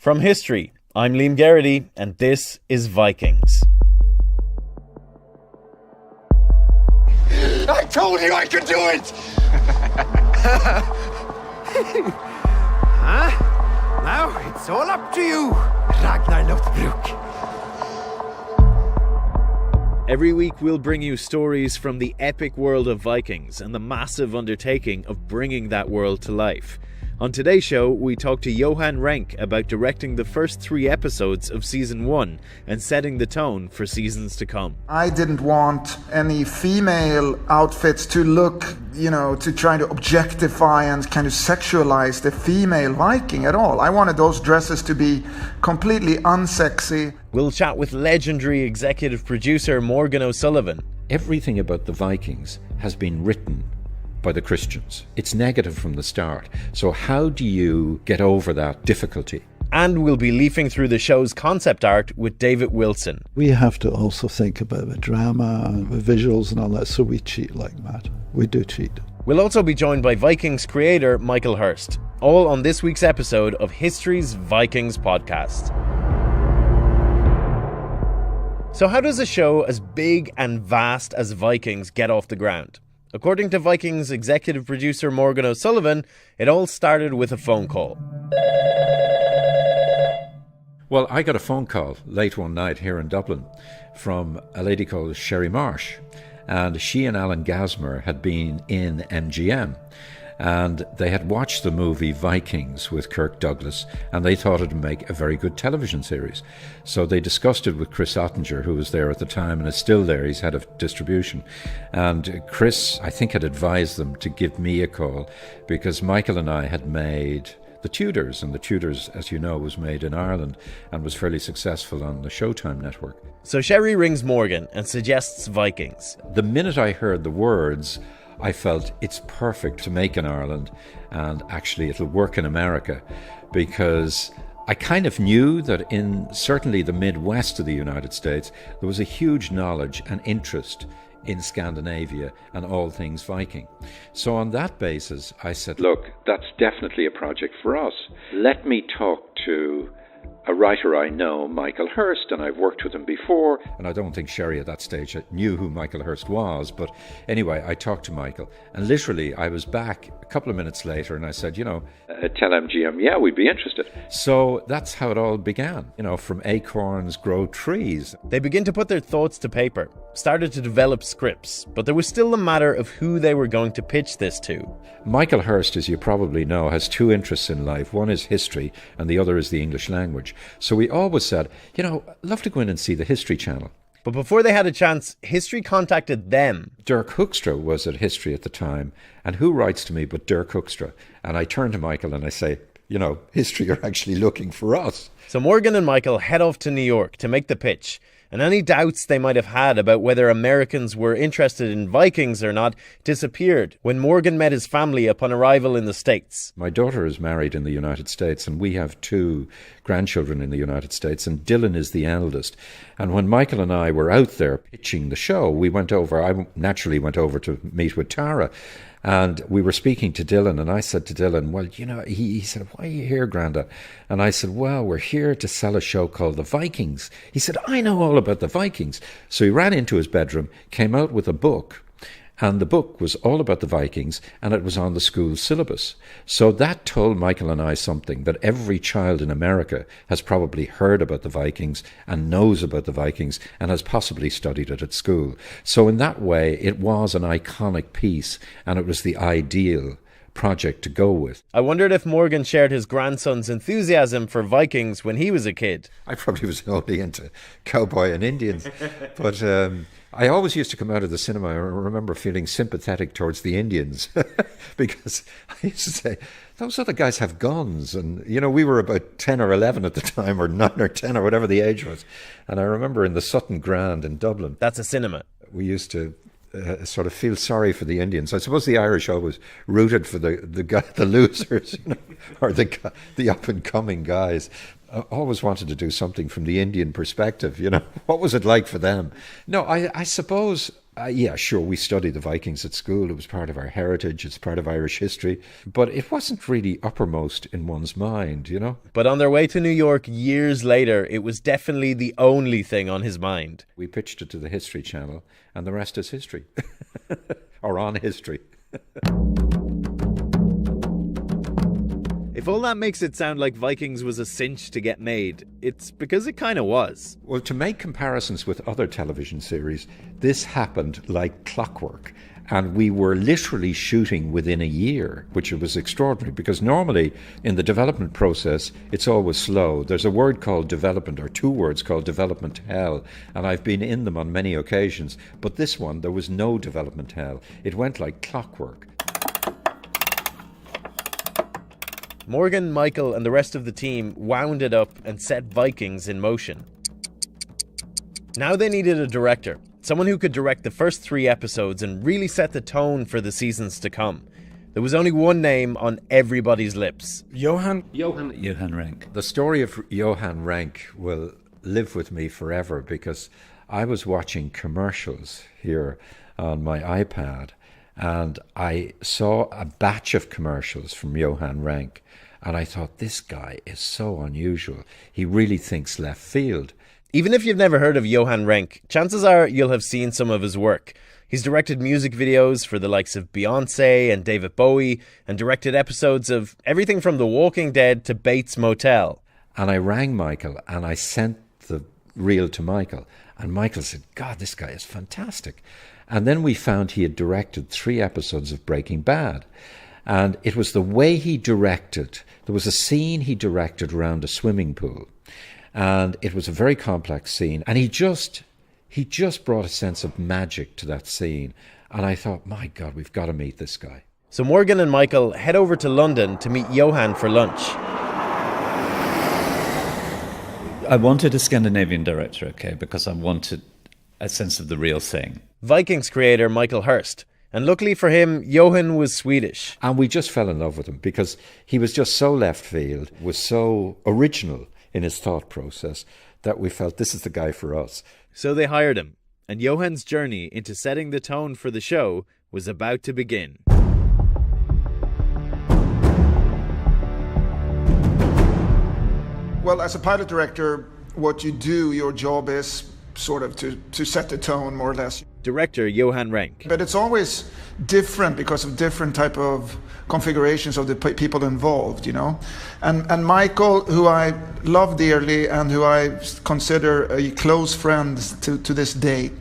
From history, I'm Liam Garrity, and this is Vikings. I told you I could do it! Huh? Now it's all up to you, Ragnar Lothbrok. Every week we'll bring you stories from the epic world of Vikings and the massive undertaking of bringing that world to life. On today's show, we talk to Johan Renck about directing the first 3 episodes of Season 1 and setting the tone for seasons to come. I didn't want any female outfits to look, to try to objectify and kind of sexualize the female Viking at all. I wanted those dresses to be completely unsexy. We'll chat with legendary executive producer Morgan O'Sullivan. Everything about the Vikings has been written by the Christians. It's negative from the start. So how do you get over that difficulty? And we'll be leafing through the show's concept art with David Wilson. We have to also think about the drama and the visuals and all that, so we cheat like mad. We do cheat. We'll also be joined by Vikings creator Michael Hirst, all on this week's episode of History's Vikings Podcast. So how does a show as big and vast as Vikings get off the ground? According to Vikings executive producer Morgan O'Sullivan, it all started with a phone call. Well, I got a phone call late one night here in Dublin from a lady called Sherry Marsh, and she and Alan Gasmer had been in MGM, and they had watched the movie Vikings with Kirk Douglas, and they thought it would make a very good television series. So they discussed it with Chris Ottinger, who was there at the time and is still there. He's head of distribution. And Chris, I think, had advised them to give me a call because Michael and I had made The Tudors, and The Tudors, as you know, was made in Ireland and was fairly successful on the Showtime network. So Sherry rings Morgan and suggests Vikings. The minute I heard the words, I felt it's perfect to make in Ireland, and actually it'll work in America, because I kind of knew that in certainly the Midwest of the United States there was a huge knowledge and interest in Scandinavia and all things Viking. So on that basis I said, look, that's definitely a project for us. Let me talk to a writer I know, Michael Hirst, and I've worked with him before. And I don't think Sherry at that stage knew who Michael Hirst was. But anyway, I talked to Michael. And literally, I was back a couple of minutes later and I said, tell MGM, yeah, we'd be interested. So that's how it all began. From acorns grow trees. They begin to put their thoughts to paper, started to develop scripts, but there was still a matter of who they were going to pitch this to. Michael Hirst, as you probably know, has 2 interests in life. One is history and the other is the English language. So we always said, I'd love to go in and see the History Channel. But before they had a chance, History contacted them. Dirk Hoekstra was at History at the time, and who writes to me but Dirk Hoekstra? And I turn to Michael and I say, History are actually looking for us. So Morgan and Michael head off to New York to make the pitch, and any doubts they might have had about whether Americans were interested in Vikings or not disappeared when Morgan met his family upon arrival in the States. My daughter is married in the United States, and we have 2 grandchildren in the United States, and Dylan is the eldest. And when Michael and I were out there pitching the show, I naturally went over to meet with Tara. And we were speaking to Dylan, and I said to Dylan, well, he said, why are you here, Granda? And I said, well, we're here to sell a show called The Vikings. He said, I know all about the Vikings. So he ran into his bedroom, came out with a book, and the book was all about the Vikings, and it was on the school syllabus. So that told Michael and I something, that every child in America has probably heard about the Vikings and knows about the Vikings and has possibly studied it at school. So in that way, it was an iconic piece, and it was the ideal project to go with. I wondered if Morgan shared his grandson's enthusiasm for Vikings when he was a kid. I probably was only into cowboy and Indians, but I always used to come out of the cinema. I remember feeling sympathetic towards the Indians because I used to say, those other guys have guns. And, we were about 10 or 11 at the time, or 9 or 10 or whatever the age was. And I remember in the Sutton Grand in Dublin. That's a cinema. We used to sort of feel sorry for the Indians. I suppose the Irish always rooted for the losers, or the up and coming guys. I always wanted to do something from the Indian perspective. What was it like for them? No, I suppose Yeah, sure, we studied the Vikings at school. It was part of our heritage. It's part of Irish history. But it wasn't really uppermost in one's mind, you know? But on their way to New York years later, it was definitely the only thing on his mind. We pitched it to the History Channel, and the rest is history. Or on history. If all that makes it sound like Vikings was a cinch to get made, it's because it kind of was. Well, to make comparisons with other television series, this happened like clockwork. And we were literally shooting within a year, which was extraordinary, because normally in the development process, it's always slow. There's a word called development, or two words called development hell, and I've been in them on many occasions. But this one, there was no development hell. It went like clockwork. Morgan, Michael, and the rest of the team wound it up and set Vikings in motion. Now they needed a director, someone who could direct the first 3 episodes and really set the tone for the seasons to come. There was only one name on everybody's lips. Johan Renck. The story of Johan Renck will live with me forever, because I was watching commercials here on my iPad, and I saw a batch of commercials from Johan Renck, and I thought, this guy is so unusual. He really thinks left field. Even if you've never heard of Johan Renck, chances are you'll have seen some of his work. He's directed music videos for the likes of Beyonce and David Bowie, and directed episodes of everything from The Walking Dead to Bates Motel. And I rang Michael, and I sent the reel to Michael, and Michael said, God, this guy is fantastic. And then we found he had directed 3 episodes of Breaking Bad. And it was the way he directed. There was a scene he directed around a swimming pool. And it was a very complex scene. And he just brought a sense of magic to that scene. And I thought, my God, we've got to meet this guy. So Morgan and Michael head over to London to meet Johan for lunch. I wanted a Scandinavian director, okay, because I wanted a sense of the real thing. Vikings creator Michael Hirst. And luckily for him, Johan was Swedish. And we just fell in love with him because he was just so left field, was so original in his thought process, that we felt this is the guy for us. So they hired him, and Johan's journey into setting the tone for the show was about to begin. Well, as a pilot director, what you do, your job is sort of to set the tone, more or less. Director Johan Renck. But it's always different because of different type of configurations of the people involved, you know. And Michael, who I love dearly and who I consider a close friend to this day,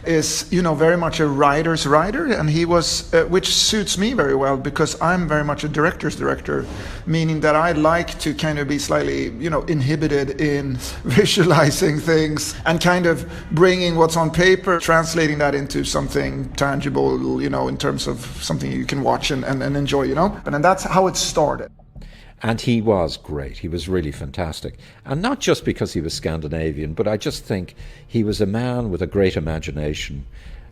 is, you know, very much a writer's writer, and he was, which suits me very well because I'm very much a director's director, meaning that I like to kind of be slightly, you know, inhibited in visualizing things and kind of bringing what's on paper, translating that into something tangible, you know, in terms of something you can watch and enjoy, you know. And that's how it started. And he was great. He was really fantastic. And not just because he was Scandinavian, but I just think he was a man with a great imagination,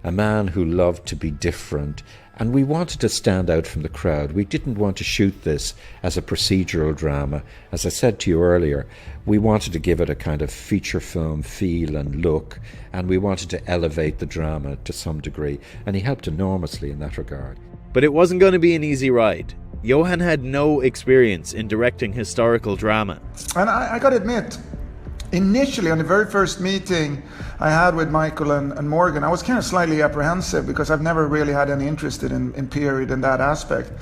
a man who loved to be different. And we wanted to stand out from the crowd. We didn't want to shoot this as a procedural drama. As I said to you earlier, we wanted to give it a kind of feature film feel and look, and we wanted to elevate the drama to some degree. And he helped enormously in that regard. But it wasn't going to be an easy ride. Johan had no experience in directing historical drama. And I got to admit, initially on the very first meeting I had with Michael and Morgan, I was kind of slightly apprehensive because I've never really had any interest in period in that aspect.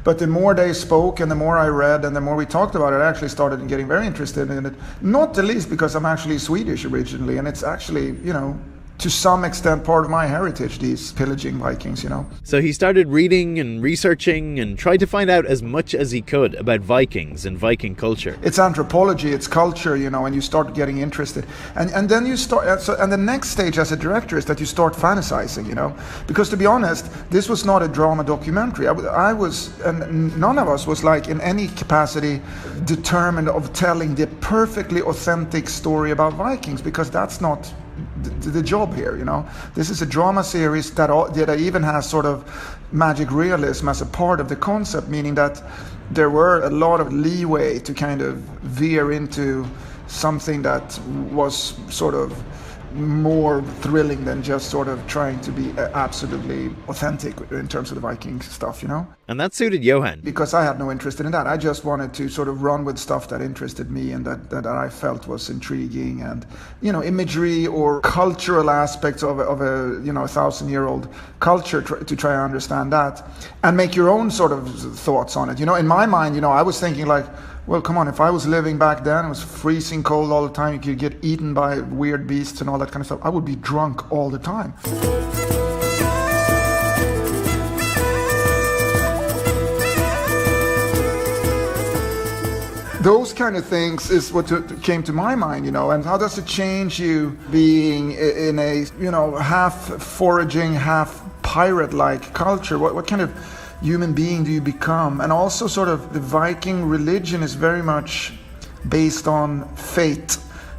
But the more they spoke and the more I read and the more we talked about it, I actually started getting very interested in it. Not the least because I'm actually Swedish originally, and it's actually, you know, to some extent part of my heritage, these pillaging Vikings, you know. So he started reading and researching and tried to find out as much as he could about Vikings and Viking culture. It's anthropology, it's culture, you know, and you start getting interested. And then you start, and the next stage as a director is that you start fantasizing, you know. Because to be honest, this was not a drama documentary. I was, and none of us was like in any capacity determined of telling the perfectly authentic story about Vikings, because that's not the job here, you know. This is a drama series that even has sort of magic realism as a part of the concept, meaning that there were a lot of leeway to kind of veer into something that was sort of more thrilling than just sort of trying to be absolutely authentic in terms of the Viking stuff, you know? And that suited Johan. Because I had no interest in that. I just wanted to sort of run with stuff that interested me and that I felt was intriguing, and, you know, imagery or cultural aspects of a you know, 1,000-year-old culture, to try to understand that and make your own sort of thoughts on it. You know, in my mind, you know, I was thinking like, well, come on, if I was living back then, it was freezing cold all the time, you could get eaten by weird beasts and all that kind of stuff, I would be drunk all the time. Those kind of things is what came to my mind, you know, and how does it change you being in a, you know, half foraging, half pirate-like culture? What kind of human being do you become? And also sort of the Viking religion is very much based on fate,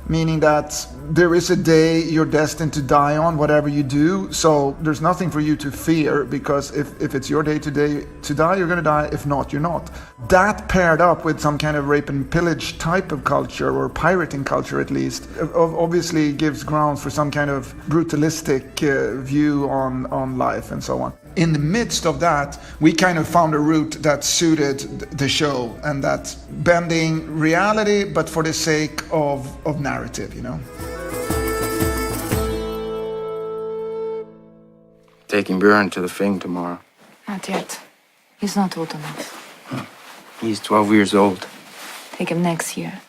meaning that there is a day you're destined to die on, whatever you do. So there's nothing for you to fear, because if it's your day to die, you're going to die. If not, you're not. That paired up with some kind of rape and pillage type of culture, or pirating culture at least, obviously gives grounds for some kind of brutalistic view on life and so on. In the midst of that, we kind of found a route that suited the show, and that's bending reality, but for the sake of narrative, you know. Taking Björn to the Fing tomorrow. Not yet. He's not old enough. He's 12 years old. Take him next year.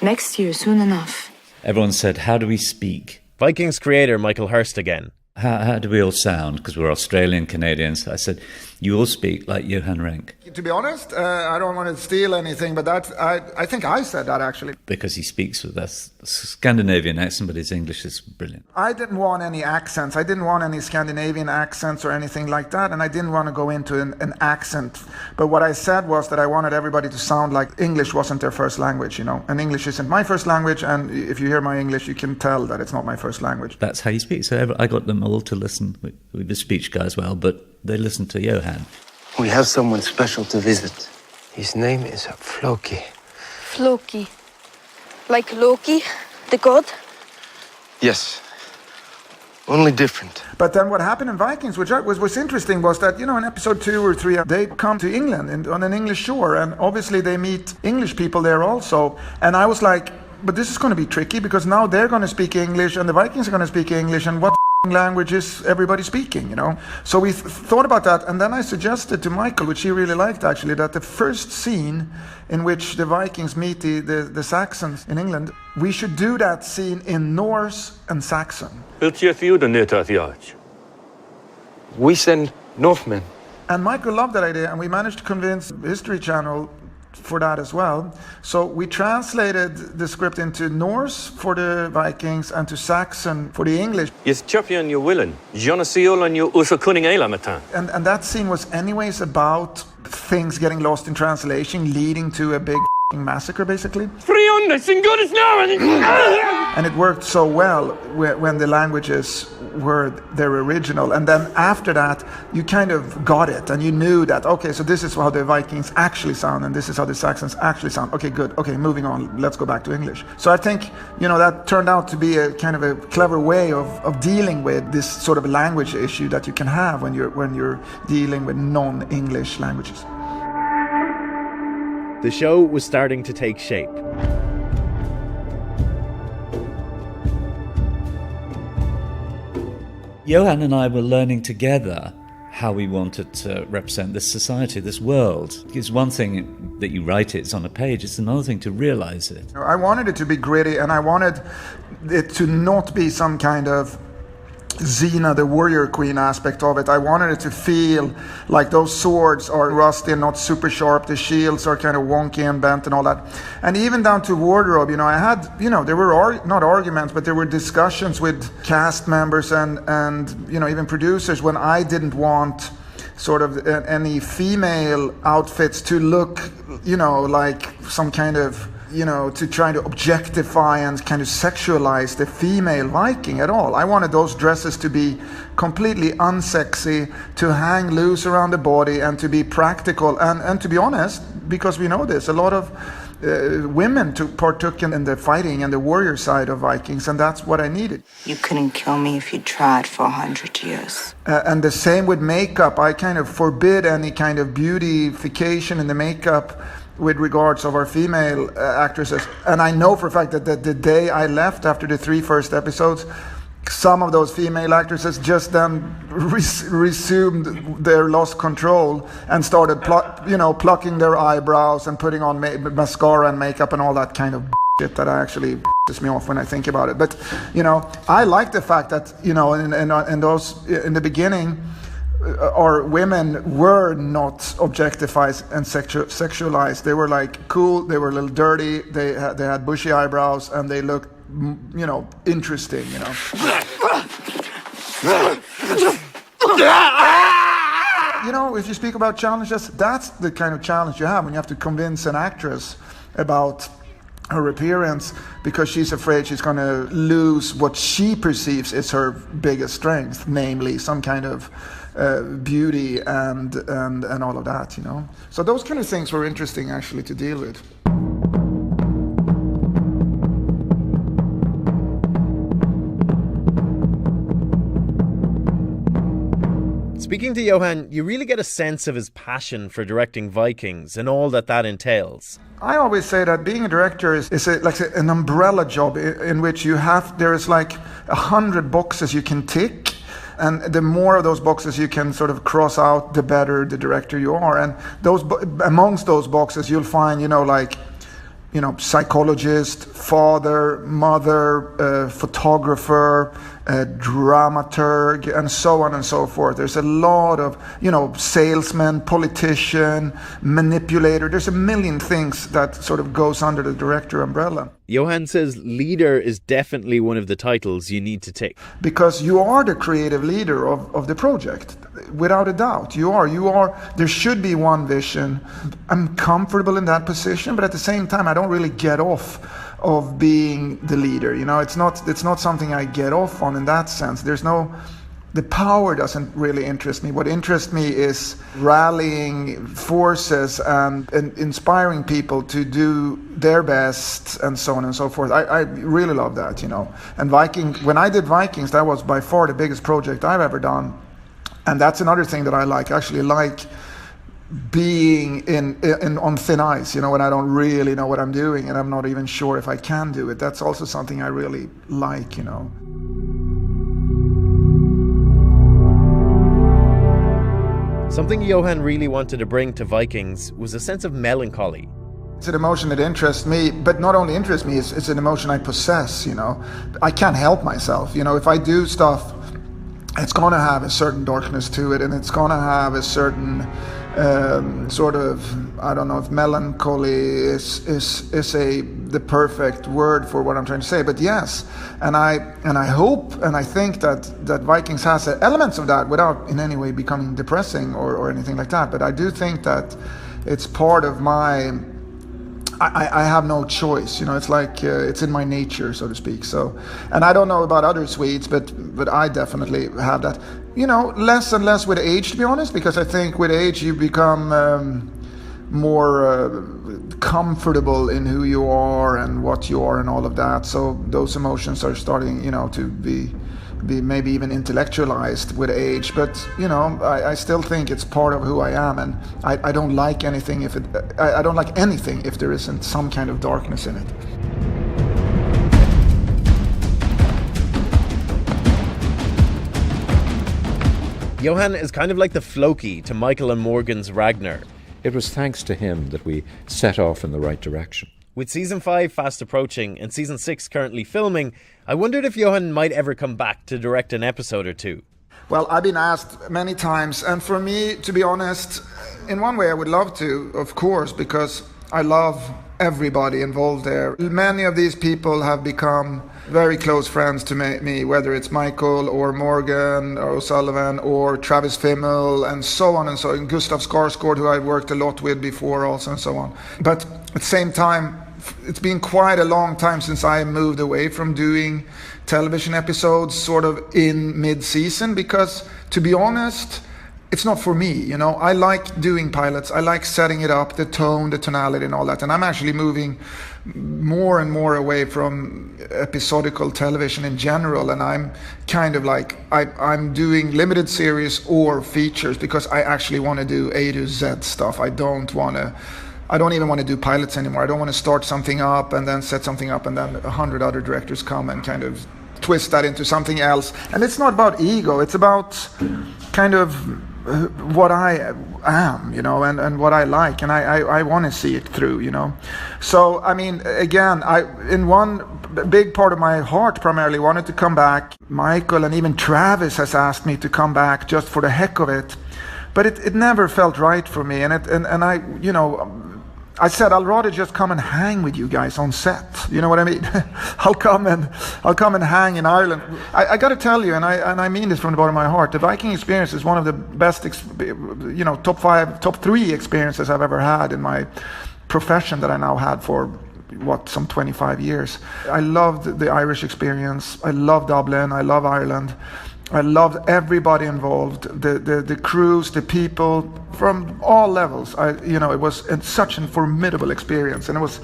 Next year, soon enough. Everyone said, how do we speak? Vikings creator Michael Hirst again. How do we all sound? Because we're Australian Canadians. I said, you all speak like Johan Renck. To be honest, I don't want to steal anything, but I think I said that actually. Because he speaks with a Scandinavian accent, but his English is brilliant. I didn't want any accents. I didn't want any Scandinavian accents or anything like that, and I didn't want to go into an accent. But what I said was that I wanted everybody to sound like English wasn't their first language, you know. And English isn't my first language, and if you hear my English, you can tell that it's not my first language. That's how you speak. So I got them all to listen with the speech guy as well, but they listened to Johan. We have someone special to visit. His name is Floki. Floki. Like Loki, the god? Yes. Only different. But then what happened in Vikings, which was interesting, was that, you know, in episode 2 or 3, they come to England on an English shore, and obviously they meet English people there also. And I was like, but this is going to be tricky, because now they're going to speak English and the Vikings are going to speak English, and what language is everybody speaking, you know? So we thought about that, and then I suggested to Michael, which he really liked actually, that the first scene in which the Vikings meet the Saxons in England, we should do that scene in Norse and Saxon. We send Northmen. And Michael loved that idea, and we managed to convince History Channel for that as well. So we translated the script into Norse for the Vikings and to Saxon for the English. And that scene was anyways about things getting lost in translation, leading to a big massacre, basically. And it worked so well when the languages were their original, and then after that you kind of got it, and you knew that, okay, so this is how the Vikings actually sound, and this is how the Saxons actually sound. Okay, good. Okay, moving on. Let's go back to English. So I think, you know, that turned out to be a kind of a clever way of dealing with this sort of language issue that you can have when you're dealing with non-English languages. The show was starting to take shape. Johan and I were learning together how we wanted to represent this society, this world. It's one thing that you write it's on a page, it's another thing to realize it. I wanted it to be gritty, and I wanted it to not be some kind of Xena, the warrior queen aspect of it. I wanted it to feel like those swords are rusty and not super sharp. The shields are kind of wonky and bent and all that. And even down to wardrobe, you know, I had, you know, there were not arguments, but there were discussions with cast members and you know, even producers when I didn't want sort of any female outfits to look, you know, like some kind of, you know, to try to objectify and kind of sexualize the female Viking at all. I wanted those dresses to be completely unsexy, to hang loose around the body, and to be practical. And to be honest, because we know this, a lot of women partook in the fighting and the warrior side of Vikings, and that's what I needed. You couldn't kill me if you tried for 100 years. And the same with makeup. I kind of forbid any kind of beautification in the makeup with regards of our female actresses. And I know for a fact that the day I left after the 3 first episodes, some of those female actresses just then resumed their lost control and started plucking their eyebrows and putting on mascara and makeup and all that kind of shit that actually pisses me off when I think about it. But I like the fact that in the beginning our women were not objectified and sexualized. They were like cool, they were a little dirty, they had bushy eyebrows, and they looked interesting, if you speak about challenges, that's the kind of challenge you have when you have to convince an actress about her appearance because she's afraid she's going to lose what she perceives is her biggest strength, namely some kind of beauty and all of that, So those kind of things were interesting actually to deal with. Speaking to Johan, you really get a sense of his passion for directing Vikings and all that entails. I always say that being a director is like an umbrella job in which there is like 100 boxes you can tick. And the more of those boxes you can sort of cross out, the better the director you are. And amongst those boxes, you'll find, psychologist, father, mother, photographer, dramaturg, and so on and so forth. There's a lot of, salesman, politician, manipulator. There's a million things that sort of goes under the director umbrella. Johan says leader is definitely one of the titles you need to tick. Because you are the creative leader of the project. Without a doubt, you are. There should be one vision. I'm comfortable in that position, but at the same time, I don't really get off of being the leader. It's not something I get off on in that sense. The power doesn't really interest me. What interests me is rallying forces and inspiring people to do their best and so on and so forth. I really love that, And when I did Vikings, that was by far the biggest project I've ever done. And that's another thing that I like. I actually like being on thin ice, when I don't really know what I'm doing and I'm not even sure if I can do it. That's also something I really like, Something Johan really wanted to bring to Vikings was a sense of melancholy. It's an emotion that interests me, but not only interests me, it's an emotion I possess, I can't help myself. If I do stuff, it's going to have a certain darkness to it, and it's going to have a certain sort of, I don't know if melancholy is the perfect word for what I'm trying to say, but yes, and I hope and I think that Vikings has elements of that without in any way becoming depressing or anything like that. But I do think that it's part of my. I have no choice, it's like it's in my nature, so to speak. So, and I don't know about other Swedes, but I definitely have that. Less and less with age, to be honest, because I think with age you become more comfortable in who you are and what you are and all of that. So those emotions are starting, to be maybe even intellectualized with age, but I still think it's part of who I am, and I don't like anything if there isn't some kind of darkness in it. Johan is kind of like the Floki to Michael and Morgan's Ragnar. It was thanks to him that we set off in the right direction. With season 5 fast approaching and season 6 currently filming, I wondered if Johan might ever come back to direct an episode or two. Well, I've been asked many times, and for me, to be honest, in one way I would love to, of course, because I love everybody involved there. Many of these people have become very close friends to me, whether it's Michael or Morgan or O'Sullivan or Travis Fimmel and so on and so on, Gustav Skarsgård, who I worked a lot with before also, and so on. But at the same time, it's been quite a long time since I moved away from doing television episodes sort of in mid-season, because to be honest, it's not for me, you know. I like doing pilots. I like setting it up, the tone, the tonality and all that. And I'm actually moving more and more away from episodical television in general. And I'm kind of like, I'm doing limited series or features because I actually want to do A to Z stuff. I don't even want to do pilots anymore. I don't want to start something up and then set something up and then 100 other directors come and kind of twist that into something else. And it's not about ego. It's about kind of what I am, you know, and what I like, and I want to see it through, you know. So, I mean, again, in one big part of my heart primarily wanted to come back. Michael and even Travis has asked me to come back just for the heck of it, but it never felt right for me, and I, you know, I said I'll rather just come and hang with you guys on set. You know what I mean? I'll come and hang in Ireland. I got to tell you, and I mean this from the bottom of my heart. The Viking experience is one of the best, top 3 experiences I've ever had in my profession that I now had for some 25 years. I loved the Irish experience. I love Dublin. I love Ireland. I loved everybody involved, the crews, the people from all levels. It was such a formidable experience, and it was,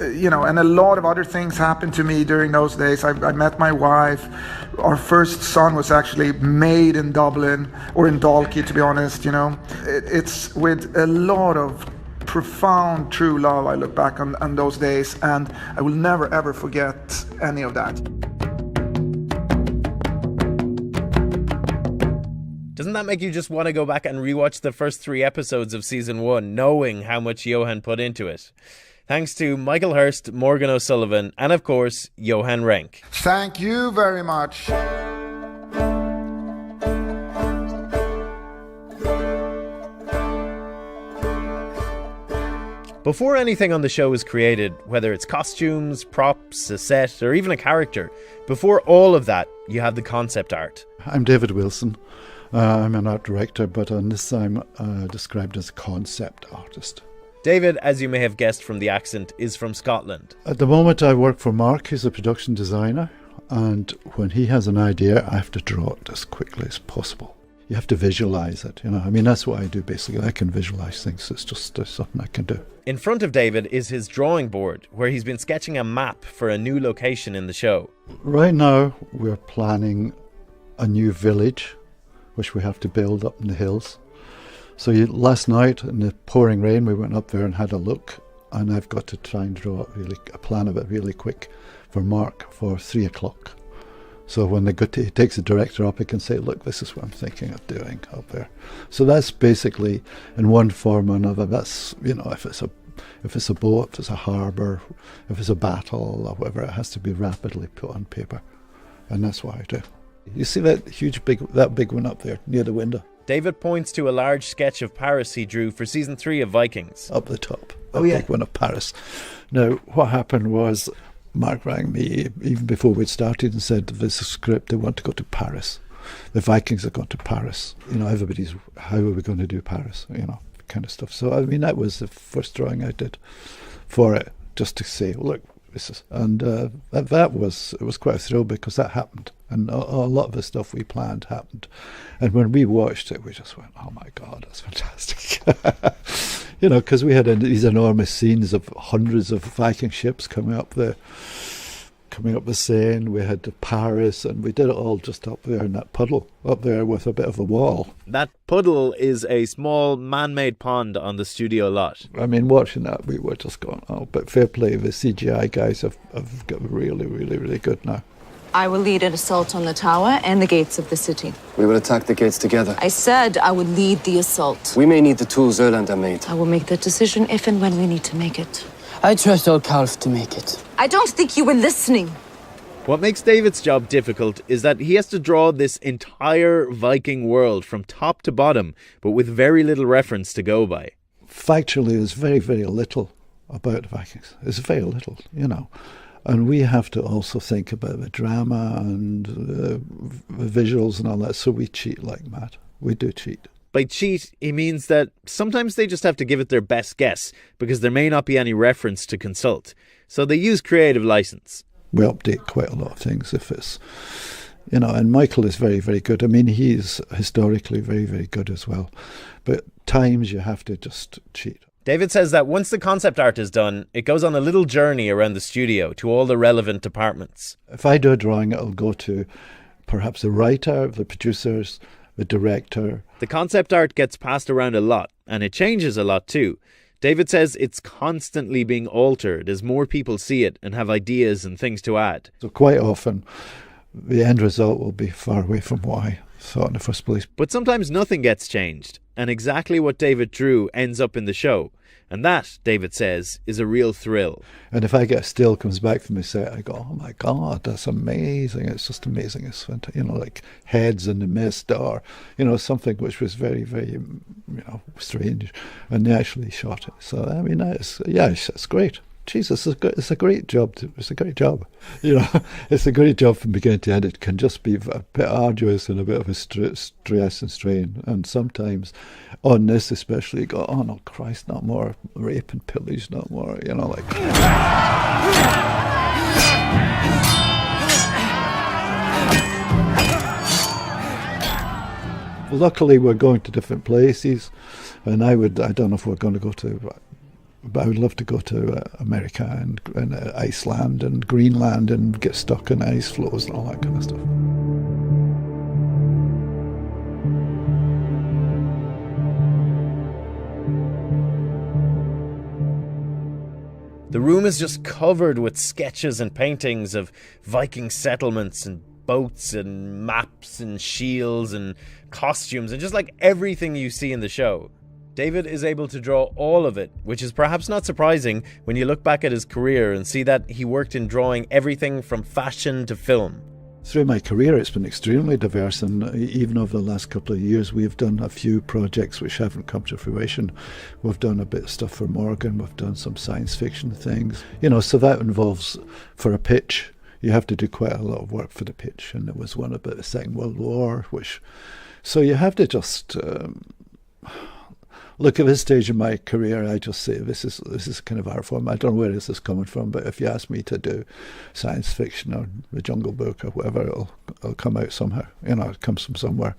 and a lot of other things happened to me during those days. I met my wife. Our first son was actually made in Dublin, or in Dalkey, to be honest. You know, it's with a lot of profound true love I look back on those days, and I will never ever forget any of that. Doesn't that make you just want to go back and rewatch the first 3 episodes of season 1, knowing how much Johan put into it? Thanks to Michael Hirst, Morgan O'Sullivan, and of course, Johan Renck. Thank you very much. Before anything on the show is created, whether it's costumes, props, a set, or even a character, before all of that, you have the concept art. I'm David Wilson. I'm an art director, but on this I'm described as a concept artist. David, as you may have guessed from the accent, is from Scotland. At the moment I work for Mark. He's a production designer, and when he has an idea I have to draw it as quickly as possible. You have to visualise it, you know. I mean, that's what I do basically. I can visualise things. It's just something I can do. In front of David is his drawing board, where he's been sketching a map for a new location in the show. Right now we're planning a new village which we have to build up in the hills. So last night in the pouring rain we went up there and had a look, and I've got to try and draw a plan of it really quick for Mark for 3 o'clock. So when he takes the director up, he can say, look, this is what I'm thinking of doing up there. So that's basically, in one form or another, that's, you know, if it's a boat, if it's a harbour, if it's a battle or whatever, it has to be rapidly put on paper. And that's what I do. You see that that big one up there near the window? David points to a large sketch of Paris he drew for season 3 of Vikings. Up the top. Big one of Paris. Now, what happened was Mark rang me even before we'd started and said, there's a script, they want to go to Paris. The Vikings have gone to Paris. You know, everybody's, how are we going to do Paris? You know, kind of stuff. So, I mean, that was the first drawing I did for it, just to say, look, this is, and it was quite a thrill because that happened. And a lot of the stuff we planned happened. And when we watched it, we just went, oh my God, that's fantastic. You know, because we had these enormous scenes of hundreds of Viking ships coming up the Seine. We had Paris, and we did it all just up there in that puddle, up there with a bit of a wall. That puddle is a small man-made pond on the studio lot. I mean, watching that, we were just going, oh, but fair play, the CGI guys have got really, really, really good now. I will lead an assault on the tower and the gates of the city. We will attack the gates together. I said I would lead the assault. We may need the tools Erlander made. I will make that decision if and when we need to make it. I trust old Kalf to make it. I don't think you were listening. What makes David's job difficult is that he has to draw this entire Viking world from top to bottom, but with very little reference to go by. Factually, there's very, very little about the Vikings. There's very little, you know. And we have to also think about the drama and the visuals and all that, so we cheat like mad. We do cheat. By cheat, he means that sometimes they just have to give it their best guess, because there may not be any reference to consult. So they use creative license. We update quite a lot of things if You know, and Michael is very, very good. I mean, he's historically very, very good as well. But at times you have to just cheat. David says that once the concept art is done, it goes on a little journey around the studio to all the relevant departments. If I do a drawing, it'll go to perhaps the writer, the producers, the director. The concept art gets passed around a lot, and it changes a lot too. David says it's constantly being altered as more people see it and have ideas and things to add. So quite often, the end result will be far away from what I thought in the first place. But sometimes nothing gets changed, and exactly what David drew ends up in the show. And that, David says, is a real thrill. And if I get a still comes back from the set, I go, oh my God, that's amazing. It's just amazing. It's fantastic. You know, like heads in the mist or, you know, something which was very, very, you know, strange. And they actually shot it. So, I mean, it's great. Jesus, it's a great job. It's a great job. You know, it's a great job from beginning to end. It can just be a bit arduous and a bit of a stress and strain. And sometimes on this especially, you go, oh no, Christ, not more rape and pillage, not more, you know, like... Luckily, we're going to different places. And I don't know if we're going to go to... But I would love to go to America and Iceland and Greenland and get stuck in ice floes and all that kind of stuff. The room is just covered with sketches and paintings of Viking settlements and boats and maps and shields and costumes and just like everything you see in the show. David is able to draw all of it, which is perhaps not surprising when you look back at his career and see that he worked in drawing everything from fashion to film. Through my career, it's been extremely diverse, and even over the last couple of years, we've done a few projects which haven't come to fruition. We've done a bit of stuff for Morgan, we've done some science fiction things. You know, so that involves, for a pitch, you have to do quite a lot of work for the pitch, and there was one about the Second World War, so you have to just... Look, at this stage in my career, I just say this is kind of art form. I don't know where this is coming from, but if you ask me to do science fiction or The Jungle Book or whatever, it'll come out somehow. You know, it comes from somewhere.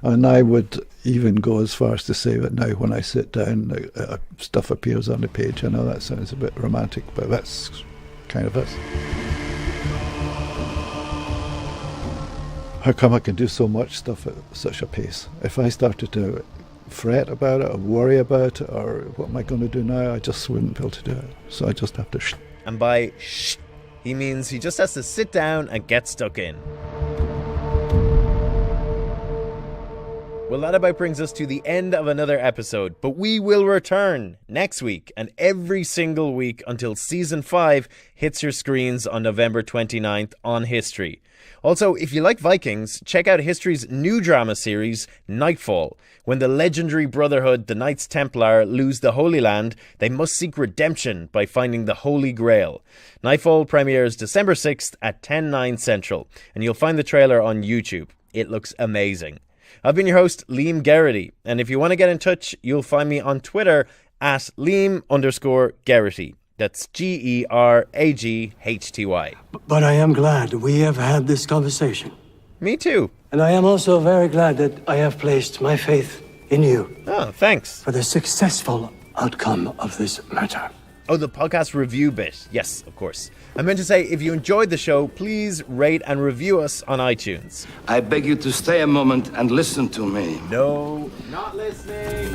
And I would even go as far as to say that now when I sit down, stuff appears on the page. I know that sounds a bit romantic, but that's kind of it. How come I can do so much stuff at such a pace? If I started to fret about it or worry about it or what am I going to do now, I just wouldn't be able to do it. So I just have to And by he means he just has to sit down and get stuck in. Well, that about brings us to the end of another episode, but we will return next week and every single week until season 5 hits your screens on November 29th on History. Also, if you like Vikings, check out History's new drama series, Nightfall. When the legendary brotherhood, the Knights Templar, lose the Holy Land, they must seek redemption by finding the Holy Grail. Nightfall premieres December 6th at 10/9 Central, and you'll find the trailer on YouTube. It looks amazing. I've been your host, Liam Geraghty, and if you want to get in touch, you'll find me on Twitter at Liam_Geraghty. That's GERAGHTY. But I am glad we have had this conversation. Me too. And I am also very glad that I have placed my faith in you. Oh, thanks. For the successful outcome of this matter. Oh, the podcast review bit. Yes, of course. I meant to say, if you enjoyed the show, please rate and review us on iTunes. I beg you to stay a moment and listen to me. No, not listening.